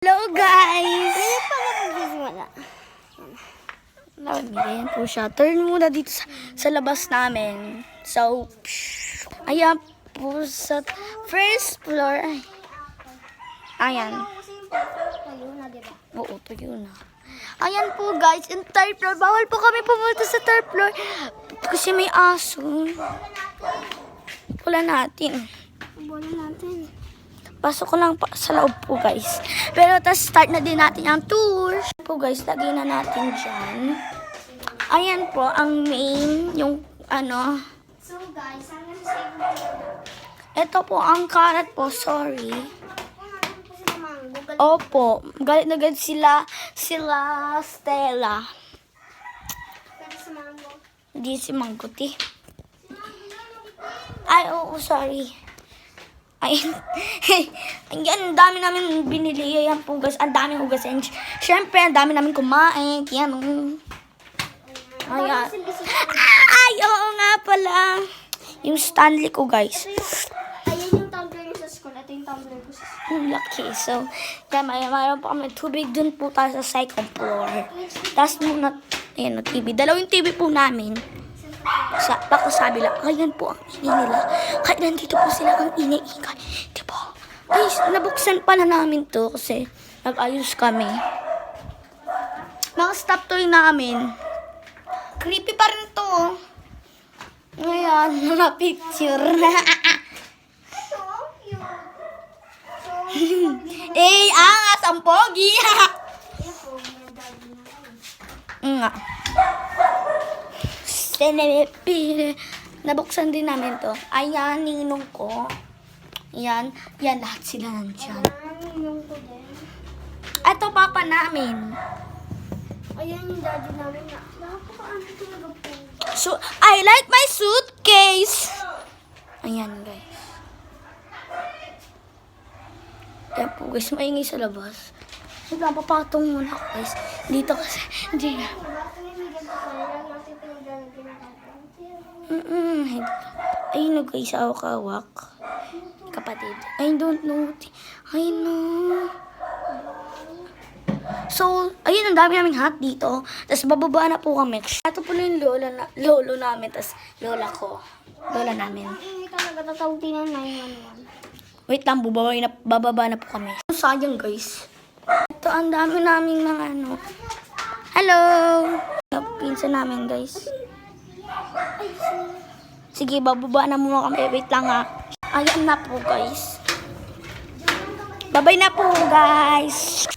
Hello guys! Ganyan po siya. Turn muna dito sa labas namin. So, ayan po sa first floor. Ayan. Oo, tuyo na. Ayan po guys, in third floor. Bawal po kami pumunta sa third floor kasi may aso. Wala natin. Pasok ko lang sa loob po guys. Pero tas start na din natin ang tour. Po guys, lagay na natin dyan. Ayan po ang main, yung ano. So guys, hanggang sa save Ito po ang karat po, sorry. po sila mango. Opo, galit na galit sila Stella. Pero sa mango. Hindi si Mangguti. Ay, oo, sorry. Ay, ang dami namin binili. Ayan po guys, ang dami hugas. And syempre, ang dami namin kumain. Yan, ayan. Ay, oo nga pala. Yung Stanley ko guys. Ayan yung tumbler niyo sa school. Ito yung tumbler ko sa school. Lucky. So, kaya mayroon po kami tubig. Dun po tayo sa second floor. Tapos muna, ayan o, TV. Dalawang TV po namin. Bako sabi lang, ayan po ang ingay nila. Kahit nandito po sila ang ingay-ingay. Diba? Guys, nabuksan pa na namin to kasi nag-ayos kami. Mga stop toy namin. Creepy pa rin to. Ayan, mga picture. Eh, angas ang pogi. Nga. Nabuksan din namin to. Ayan, ninong ko. Yan. Yan, lahat sila nandyan. Yung ko din. Ito, papa namin. Ayan yung daddy namin na. Napakaano talaga po. So, I like my suitcase. Ayan, guys. Yan po, guys. Maingay sa labas. Nagpapatong muna ako, guys. Dito kasi, hindi na. Ayun no guys, awak-awak. Kapatid. I don't know. I know. So, ayun, ang dami naming hat dito. Tapos bababa na po kami. Ito po yung lolo namin. Tapos lola ko. Lola namin. Hindi talaga tatawagin ng 911. Wait lang, bababa na po kami. Sayang guys. Ito, ang dami namin mga ano. Hello! Pinsan namin guys. Sige, bababa na muna kami. Wait lang ha. Ayan na po guys. Bye-bye na po guys.